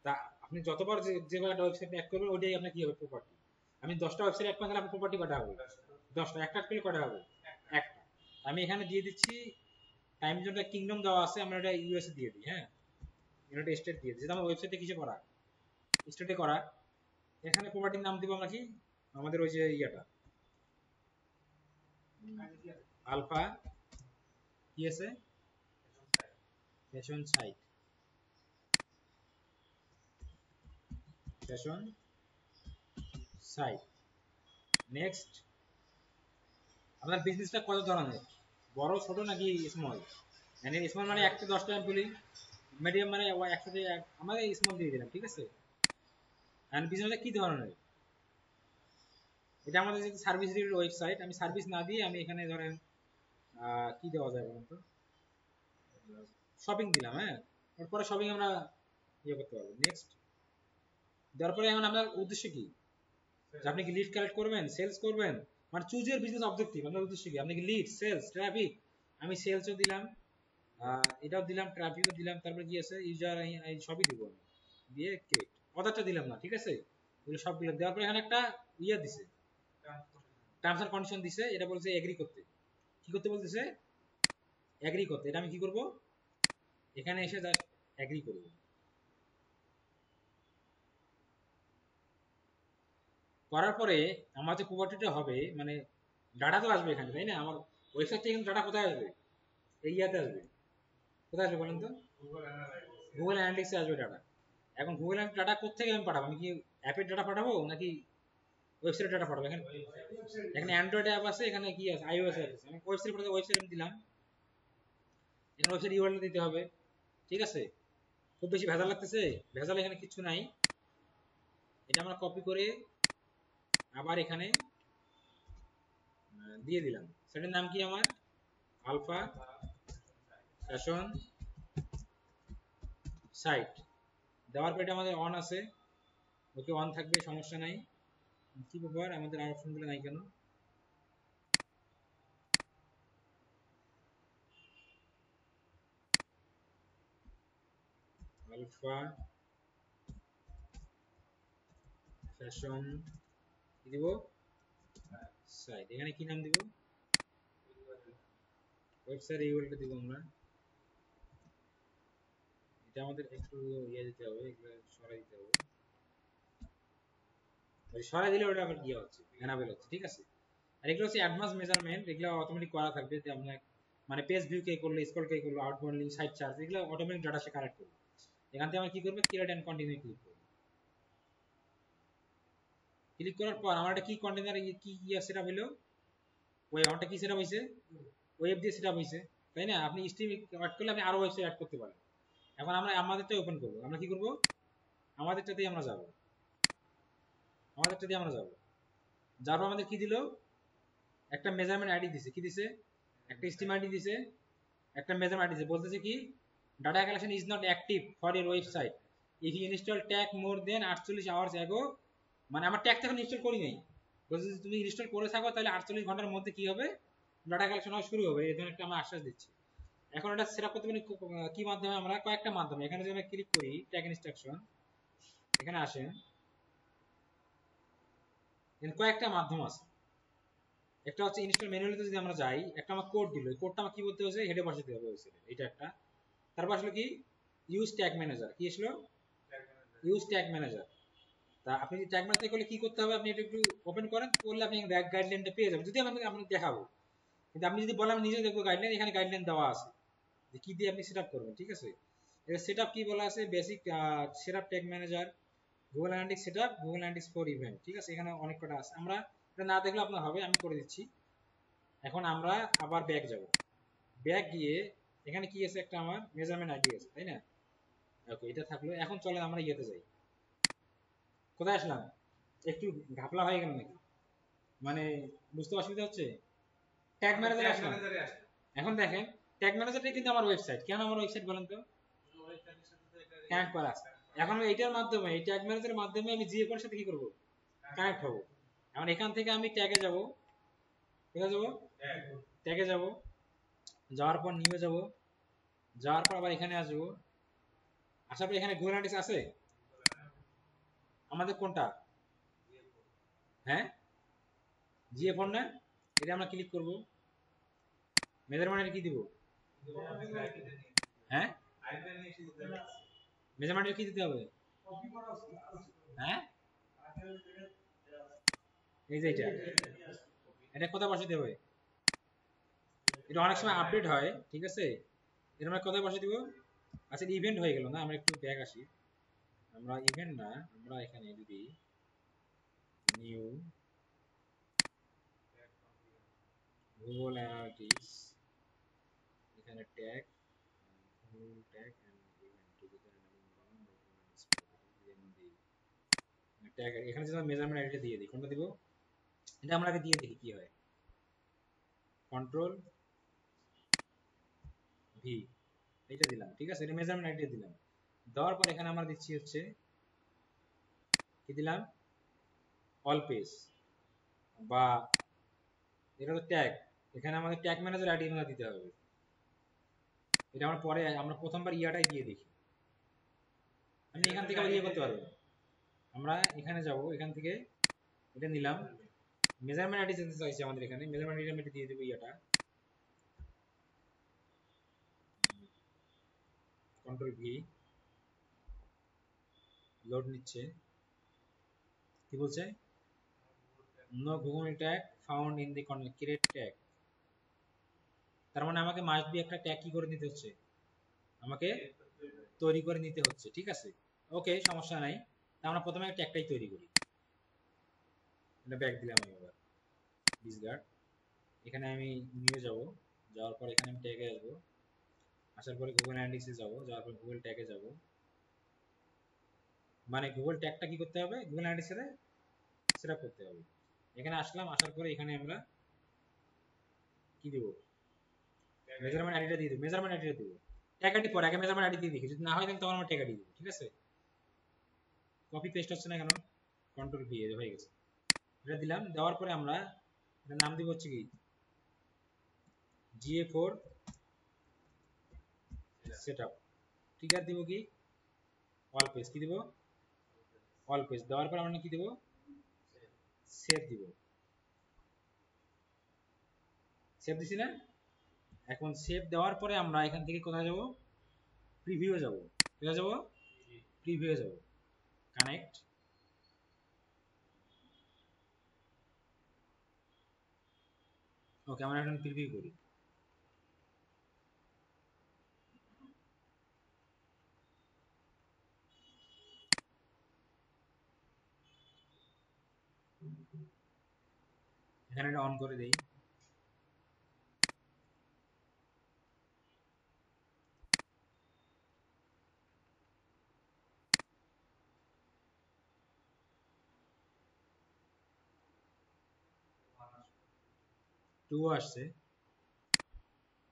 Speaker 1: তা আপনি যতবার যে একটা ওয়েবসাইট অ্যাড করবেন ওইটাই আপনার কি হবে, প্রপার্টি। আমি 10টা ওয়েবসাইট অ্যাড করলে আপনার প্রপার্টি কটা হবে, 10টা। একটা অ্যাড করলে কটা হবে, একটা। আমি এখানে দিয়ে দিচ্ছি টাইম জোনটা কিংডম দেওয়া আছে, আমরা এটা ইউএসএ দিয়ে দিই। হ্যাঁ, ইউনাইটেড স্টেট দিয়ে দিই, যেটা আমার ওয়েবসাইটে কিছু করা, স্টেটে করা। এখানে প্রপার্টির নাম দিব আমরা কি, আমাদের ওই যে ইয়াটা আলফা কি আছে, fashion site, fashion site. Next, আপনার বিজনেসটা কত ধরনের, বড় ছোট নাকি স্মল, মানে স্মল মানে 1 থেকে 10টা এমপ্লয়ি, মিডিয়াম মানে 1 থেকে আমাদের স্মল দিয়ে দিলাম, ঠিক আছে। এন্ড বিজনেসটা কি ধরনের, এটা আমাদের যেহেতু সার্ভিস রিলেটেড ওয়েবসাইট, আমি সার্ভিস না দিয়ে আমি এখানে ধরেন কি দেওয়া যায় বলুন তো, শপিং দিলাম। হ্যাঁ, এরপরে শপিং আমরা ইয়ে করতে পারবো। নেক্সট দেওয়ার পরে এখন আপনার উদ্দেশ্য কি, যে আপনি কি লিড কালেক্ট করবেন, সেলস করবেন, মানে চুজ ইয়ার বিজনেস অবজেক্টিভ। আপনার উদ্দেশ্য কি, আপনি কি লিড, সেলস, ট্রাফিক। আমি সেলসও দিলাম, এটাও দিলাম, ট্রাফিকও দিলাম, তারপরে কি আছে ইউজার, এই সবই দিব আমি, দিয়ে ক্রিয়েট। অর্ডারটা দিলাম না, ঠিক আছে। এগুলো সবগুলো দেওয়ার পরে এখানে একটা ইয়ে দিছে, টার্মস এন্ড কন্ডিশন দিছে। এটা বলছে এগ্রি করতে, কি করতে বলতেছে, এগ্রি করতে। এটা আমি কি করব, এখানে এসে জাস্ট এগ্রি করব। করার পরে আমার যে প্রপার্টিটা হবে, মানে ডাটা তো আসবে এখানে, তাই না। আমার ওয়েবসাইট থেকে ডাটা কোথায় আসবে, এই ইয়াতে আসবে। কোথায় আসবে বলেন তো, গুগল অ্যানালিটিক্সে আসবে ডাটা। এখন গুগল ডাটা কোথেকে আমি পাঠাবো, আমি কি অ্যাপের ডাটা পাঠাবো নাকি ওয়েবসাইটের ডাটা পাঠাবো। এখানে এখানে অ্যান্ড্রয়েড অ্যাপ আছে, এখানে কি আছে আইওএস অ্যাপ আছে। আমি ওয়েবসাইট পাঠাতে ওয়েবসাইট আমি দিলাম, এখানে ওয়েবসাইট ইউআরএল দিতে হবে, ঠিক আছে। খুব বেশি ভেজাল লাগতেছে, ভেজাল এখানে কিছু নাই। এটা আমরা কপি করে আবার এখানে দিয়ে দিলাম। সেটার নাম কি আমার, আলফা ফ্যাশন সাইট। দেওয়ার পর এটা আমাদের অন আছে, ওকে অন থাকবে, সমস্যা নাই। কি ব্যাপার, আমাদের আর অপশনগুলো নাই কেন, আলফা ফ্যাশন কি দিব, সাইট। এখানে কি নাম দিব, ওয়েবসাইট ইউআরএলটা দিব আমরা। এটা আমাদের একটু ইয়ে দিতে হবে, এগুলো সরাই দিতে হবে। সরাই দিলে ওটা আবার কি হচ্ছে, এনাবেল হচ্ছে, ঠিক আছে। আর এগুলো হচ্ছে অ্যাডভান্স মেজারমেন্ট, এগুলো অটোমেটিক করা থাকবে, যে আপনার মানে পেজ ভিউ কে করলে, স্ক্রল কে করলে, আউটবাউন্ড লিংক, সাইট চার্জ, এগুলো অটোমেটিক ডাটা সে কালেক্ট করবে। এখান থেকে আমরা কি করব, ক্রিয়েট এন্ড কন্টিনিউ ক্লিক করব। ক্লিক করার পর আমার এটা কি কন্টেনার কি কি সেটআপ হলো, ওই আমারটা কি সেটআপ হইছে, ওয়েব দিয়ে সেটআপ হইছে, তাই না। আপনি স্ট্রিম অ্যাড করলে আপনি আরো ওয়েবসাইট অ্যাড করতে পারেন। এখন আমরা আমাদেরটা ওপেন করব, আমরা কি করব, আমাদেরটাতেই আমরা যাব, আমাদেরটা দিয়ে আমরা যাব। যারপর আমাদের কি দিল, একটা মেজারমেন্ট আইডি দিছে, কি দিছে, একটা স্টিম আইডি দিছে, একটা মেজারমেন্ট আইডি দিছে। বলতেছে কি, data collection is not active for your website if you install tag more than 48 hours ago. মানে আমার ট্যাগ এখন ইনস্টল করি নাই, বলছে যদি তুমি ইনস্টল করে থাকো তাহলে 48 ঘন্টার মধ্যে কি হবে, ডাটা কালেকশন হওয়া শুরু হবে, এই ধরনের একটা আমরা আশ্বাস দিচ্ছি। এখন এটা সেটআপ করতে পারি কি মাধ্যমে, আমরা কয়েকটা মাধ্যমে। এখানে যদি আমরা ক্লিক করি ট্যাগ ইনস্ট্রাকশন, এখানে আসেন, কয়েকটা মাধ্যম আছে। একটা হচ্ছে ইনস্টল ম্যানুয়ালিতে যদি আমরা যাই, একটা আমার কোড দিল, এই কোডটা আমার কি বলতে হচ্ছে, হেডে বসাতে হবে ওয়েবসাইটে, এটা একটা। তারপর আসলে কি, ইউজ ট্যাগ ম্যানেজার, কি আসলো, ইউজ ট্যাগ ম্যানেজার। তা আপনি যদি ট্যাগ ম্যানেজার করলে কি করতে হবে, আপনি এটা একটু ওপেন করেন, করলে আপনি গাইডলাইনটা পেয়ে যাবেন। যদি আমি আপনাকে দেখাবো, কিন্তু আপনি যদি বলেন আমি নিজে দেখবো গাইডলাইন, এখানে গাইডলাইন দেওয়া আছে যে কি দিয়ে আপনি সেটআপ করবেন, ঠিক আছে। এটা সেটআপ কি বলা আছে, basic setup tag manager, Google analytics setup, Google analytics for event, ঠিক আছে। এখানে অনেক কটা আছে, আমরা এটা না দেখলে আপনার হবে, আমি করে দিচ্ছি। এখন আমরা আবার ব্যাক যাব, ব্যাক গিয়ে এখানে কি আছে, একটা আমার মেজারমেন্ট আইডি আছে তাই না? ওকে, এটা থাকলো। এখন চলেন আমরা ইয়েতে যাই। কোথায় আসলাম? একটু ঘাপলা হয়ে গেল নাকি, মানে বুঝতে অসুবিধা হচ্ছে? ট্যাগ ম্যানেজারে আসলাম। এখন দেখেন ট্যাগ ম্যানেজারটা কিন্তু আমার ওয়েবসাইট। কেন আমার ওয়েবসাইট বলেন তো? কানেক্ট করা আছে। এখন এইটার মাধ্যমে, এই ট্যাগ ম্যানেজারের মাধ্যমে আমি জিএফ এর সাথে কি করব, কানেক্ট হব। এখন এখান থেকে আমি ট্যাগে যাব, কোথায় যাব, ট্যাগে যাব, যাওয়ার পর নিউ যাব, যাওয়ার পর আবার এখানে আসবো, আসার পর এখানে গুগল অ্যানালিটিক্স আছে আমাদের। কোনটা? হ্যাঁ, জিএফ4 না? এটা আমরা ক্লিক করব। মেজারমেন্ট কি দিব? হ্যাঁ, মেজারমেন্ট কি দিতে হবে? হ্যাঁ, এই যে এটা কোথায় বসাতে হবে? এটা অনেক সময় আপডেট হয়, ঠিক আছে? এটা আমরা কোথায় বসে দিব? আচ্ছা, ইভেন্ট হয়ে গেল না? আমরা একটু ব্যাক আসি। আমরা ইভেন্ট না, আমরা এখানে যদি নিউ গুগল অ্যানালিটিক্স, এখানে tag, Google tag and event together tag, এখানে যদি মেজারমেন্ট আইডিটা দিয়ে দিই, কোনটা দিব? এটা আমরা আগে দিয়ে দেখি কি হয়। কন্ট্রোল ভি, এটা দিলাম, ঠিক আছে? এটা মেজারমেন্ট আইডিটা দিলাম। দেওয়ার পর এখানে আমরা দিচ্ছি হচ্ছে কি দিলাম, অল পেজ, বা এটা তো ট্যাগ, এখানে আমাদের ট্যাগ ম্যানেজার আইডি আমরা দিতে হবে। এটা আমরা পরে, আমরা প্রথমবার ইয়াটাই দিয়ে দেখি। আমি এখান থেকে ইয়ে করতে পারবো। আমরা এখানে যাব, এখান থেকে এটা নিলাম, মেজারমেন্ট আইডি যেতে চাইছে আমাদের, এখানে মেজারমেন্ট আইডি আমি দিয়ে দেবো ইয়াটা, কন্ট্রোল ভি, লোড নিচ্ছে। কি বলছে? No Google tag found in the create tag. তার মানে আমাকে মাস্ট বি একটা ট্যাগ কি করে নিতে হচ্ছে, আমাকে তৈরি করে নিতে হচ্ছে, ঠিক আছে? ওকে, সমস্যা নাই। আমরা প্রথমে ট্যাগটাই তৈরি করি। এটা ব্যাক দিলাম আমি আবার ডিসগার্ড। এখানে আমি নিয়ে যাব, যাওয়ার পর এখানে আমি ট্যাগে আসবো, আসার পরে গুগল অ্যানালিটিক্সে যাব, যাওয়ার পর গুগল ট্যাগে যাব। মানে গুগল ট্যাগটা কি করতে হবে, গুগল অ্যানালিটিক্সে সেটআপ করতে হবে। এখানে আসলাম, আসার পরে এখানে আমরা কি দেব, মেজারমেন্ট আইডিটা দিয়ে দেব, মেজারমেন্ট আইডিটা দেব। ট্যাগ আইডি পরে, আগে মেজারমেন্ট আইডি দিয়ে দেখি, যদি না হয় তখন আমরা ট্যাগ আইডি দেব, ঠিক আছে? কপি পেস্ট হচ্ছে না কেন? কন্ট্রোল ভি, হয়ে গেছে। এটা দিলাম, দেওয়ার পরে আমরা এটার নাম দিব হচ্ছে কি, GA4 সেটআপ। ট্রিগার দিব কি, অল পেজ। কি দিব, অল পেজ। দেওয়ার পর আমরা কি দিব, সেভ দিব। সেভ দিছি না? এখন সেভ দেওয়ার পরে আমরা এখান থেকে কোথায় যাব, প্রিভিউ যাব। কোথায় যাব, প্রিভিউ যাব। কানেক্ট, ওকে, আমরা এখন প্রিভিউ করি। এখানে এটা অন করে দেই। টু আসছে,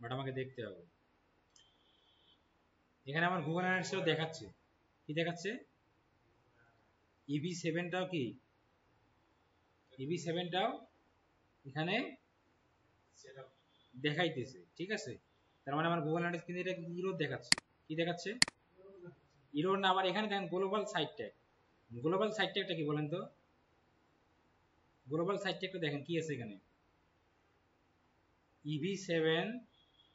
Speaker 1: বাট আমাকে দেখতে হবে। এখানে আমার গুগল অ্যানালিটিক্সও দেখাচ্ছে। কি দেখাচ্ছে, EV7টাও কি, EV7টাও এখানে দেখাইতেছে, ঠিক আছে? তার মানে আমার গুগল অ্যানালিটিক্স কিন্তু এটা ইরোর দেখাচ্ছে। কি দেখাচ্ছে, ইরোর না। আবার এখানে দেখেন global site tag. Global site ট্যাগটা কি বলেন তো? গ্লোবাল সাইট ট্যাগটা দেখেন কি আছে এখানে, EV7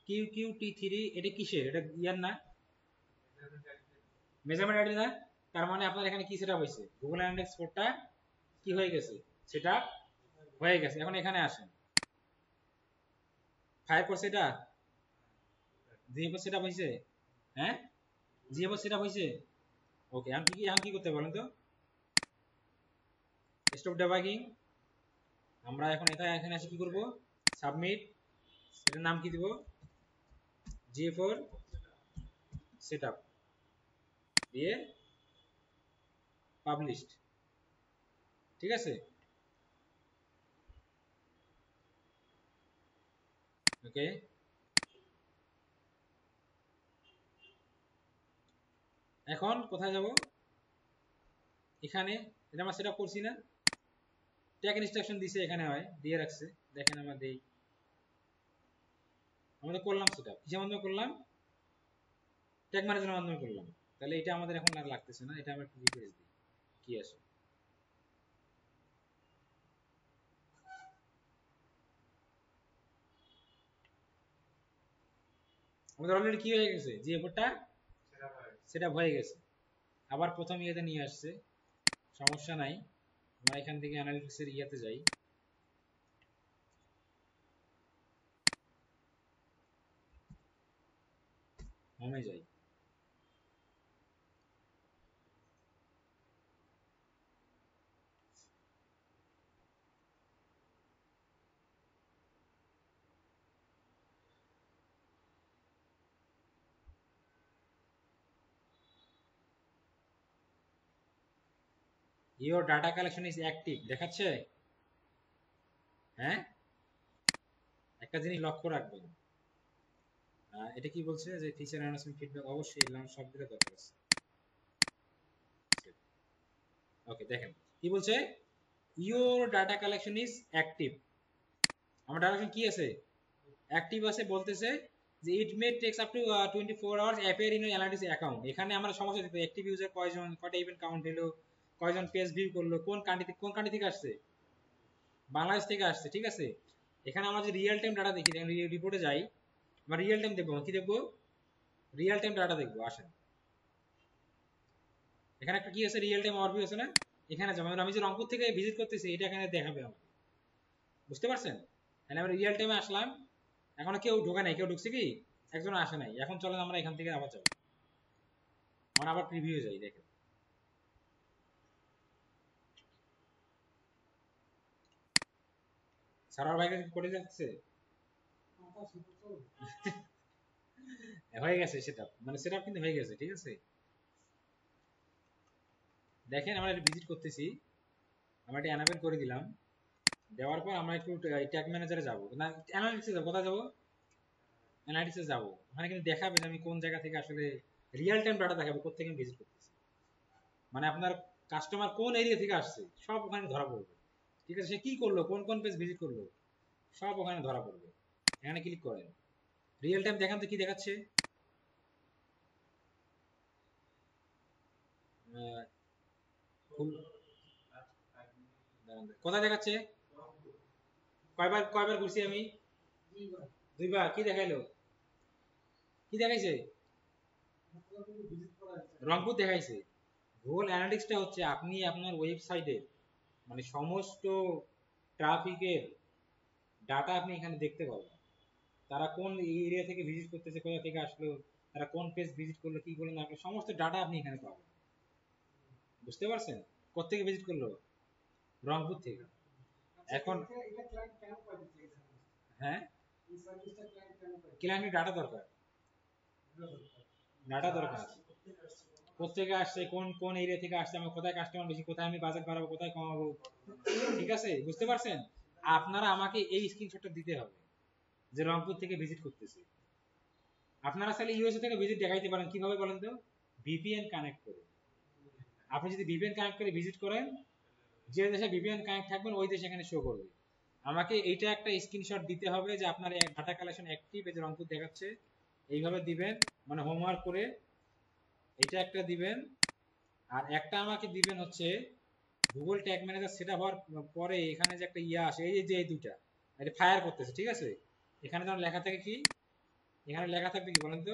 Speaker 1: QQT3। এটা কিসের, এটা ইয়ার না, মেজারমেন্ট আইডি না? তার মানে আপনার এখানে কি সেটআপ হয়েছে, গুগল অ্যানালিটিক্স 4টা কি হয়ে গেছে, সেটআপ হয়ে গেছে। এখন এখানে আসেন, 5 এটা জিএফও সেটআপ হয়েছে। হ্যাঁ, জিএফও সেটআপ হয়েছে। ওকে, এখন কি করতে বলেন তো, স্টপ ডিবাগিং। আমরা এখন এটা এখানে এসে কি করব, সাবমিট, এটার নাম কি দিব, GA4 সেটআপ দিয়ে পাবলিশড। ঠিক আছে, ওকে। এখন কোথায় যাব, এখানে এটা আমরা সেটআপ করছি না, ট্যাগ ইনস্ট্রাকশন দিছে এখানে, হয় দিয়ে রাখছে, দেখেন আমরা দেই, আমরা করলাম সেটআপ, কিসের মাধ্যমে করলাম, ট্যাগ ম্যানেজারের মাধ্যমে করলাম। তাহলে এটা আমাদের এখন আর লাগতেছে না, এটা আমরা একটু রিফ্রেশ দিই কি আসে। আমাদের অলরেডি কি হয়ে গেছে, যে এরপরটা সেটআপ হয়ে গেছে, আবার প্রথম ইয়েতে নিয়ে আসছে, সমস্যা নাই। আমরা এখান থেকে অ্যানালিটিক্সের ইয়াতে যাই, হোমে যাই, your data collection is active দেখাচ্ছে। হ্যাঁ, একটা জিনিস লক্ষ্য রাখবেন, এটা কি বলছে যে ফিচার অ্যানাউন্সমেন্ট ফিডব্যাক, অবশ্যই এগুলো সবগুলো দরকার আছে। ওকে, দেখেন কি বলছে, your data collection is active, আমার ডাটা কালেকশন কি আছে, অ্যাক্টিভ আছে, বলতেছে যে it may takes up to 24 hours appear in analytics account. এখানে আমরা সমস্যা দিতে, অ্যাক্টিভ ইউজার কয়জন, কয়টা ইভেন্ট কাউন্ট হলো, কয়জন পেজ ভিউ করলো, কোন কান্ট্রি থেকে আসছে, বাংলাদেশ থেকে আসছে। ঠিক আছে, এখানে আমরা যে রিয়েল টাইম ডাটা দেখি, রিপোর্টে যাই, আমরা রিয়েল টাইম দেখবো, কি দেখবো, রিয়েল টাইম ডাটা দেখবো, আসেন। এখানে একটা কি আছে, রিয়েল টাইম ওভারভিউ আছে না, এখানে যেমন আমি যে রংপুর থেকে ভিজিট করতেছি এটা এখানে দেখাবে আমাকে, বুঝতে পারছেন। তাহলে আমরা রিয়েল টাইমে আসলাম, এখনো কেউ ঢোকে নাই, কেউ ঢুকছে কি, একজন আসে নাই, এখন চলেন আমরা এখান থেকে আবার যাবো, আমরা আবার প্রিভিউ যাই, দেখেন সার্ভার বাইরে করে যাচ্ছে, হয়ে গেছে সেটআপ, মানে সেটআপ কিন্তু হয়ে গেছে। ঠিক আছে, দেখেন আমরা এটা ভিজিট করতেছি, আমরা এটা এনাবেল করে দিলাম, দেওয়ার পর আমরা একটু ট্যাগ ম্যানেজারে যাবো না, অ্যানালিটিক্সে যাবো, কোথায় যাবো, অ্যানালিটিক্সে যাবো, ওখানে কিন্তু দেখাবে যে আমি কোন জায়গা থেকে আসলে রিয়েল টাইম ডাটা দেখাবে, কোথেকে ভিজিট করতেছি, মানে আপনার কাস্টমার কোন এরিয়া থেকে আসছে সব ওখানে ধরা পড়বে। ঠিক আছে, সে কি করলো, কোন কোন পেজ ভিজিট করলো, সব ওখানে ধরা পড়বে। এখানে ক্লিক করেন, রিয়েল টাইম দেখান তো কি দেখাচ্ছে, কোথায় দেখাচ্ছে, কয়বার কয়বার ঘুরছি আমি, দুইবার, কি দেখাইলো, কি দেখাইছে, রংপুর দেখাইছে। গুগল অ্যানালিটিক্সটা হচ্ছে আপনি আপনার ওয়েবসাইটে মানে সমস্ত ট্রাফিকের ডাটা আপনি এখানে দেখতে পাবেন, তারা কোন এরিয়া থেকে ভিজিট করতেছে, কোথা থেকে আসলো, তারা কোন পেজ ভিজিট করলো, কি করলো না করলো, সমস্ত ডাটা আপনি এখানে পাবেন, বুঝতে পারছেন। কোথেকে ভিজিট করলো, রংপুর থেকে। এখন হ্যাঁ, ক্লায়েন্টের ডাটা দরকার, ডাটা দরকার, কোথেকে আসছে, কোন কোন এরিয়া থেকে আসছে, আমার কোথায় কাস্টমার বেশি, কোথায় আমি বাজেট বাড়াবো, কোথায় কমাবো। ঠিক আছে, বুঝতে পারছেন। আপনারা আমাকে এই স্ক্রিনশটটা দিতে হবে যে রংপুর থেকে ভিজিট করতেছি। আপনারা চাইলে ইউএসএ থেকে ভিজিট দেখাইতে পারেন, কিভাবে বলেন তো, ভিপিএন কানেক্ট করে। আপনি যদি ভিপিএন কানেক্ট করে ভিজিট করেন, যে দেশে ভিপিএন কানেক্ট থাকবেন ওই দেশে এখানে শো করবে। আমাকে এইটা একটা স্ক্রিনশট দিতে হবে যে আপনার ডাটা কালেকশন অ্যাক্টিভ, এই যে রংপুর দেখাচ্ছে, এইভাবে দিবেন, মানে হোমওয়ার্ক করে এটা একটা দিবেন। আর একটা আমাকে দিবেন হচ্ছে গুগল ট্যাগ ম্যানেজার সেটা হওয়ার পরে এখানে যে একটা ইয়া আসে, এই যে এই দুইটা এটা ফায়ার করতেছে। ঠিক আছে, এখানে যেন লেখা থাকে কি, এখানে লেখা থাকবে কি বলেন তো,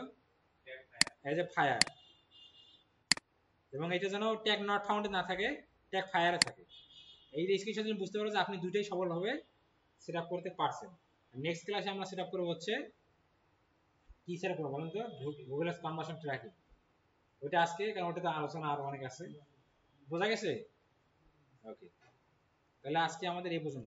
Speaker 1: এই যে ফায়ার, এবং এটা যেন ট্যাগ নট ফাউন্ডে না থাকে, ট্যাগ ফায়ারে থাকে। এই স্ক্রিনশট যেন বুঝতে পারো যে আপনি দুইটাই সফলভাবে সেট আপ করতে পারছেন। নেক্সট ক্লাসে আমরা সেট আপ করবো হচ্ছে কি সেট আপ করবো বলেন তো, গুগল কনভার্সন ট্র্যাকিং, ওইটা আজকে, কারণ ওটাতে আলোচনা আরো অনেক আছে। বোঝা গেছে? ওকে, তাহলে আজকে আমাদের এই পর্যন্ত।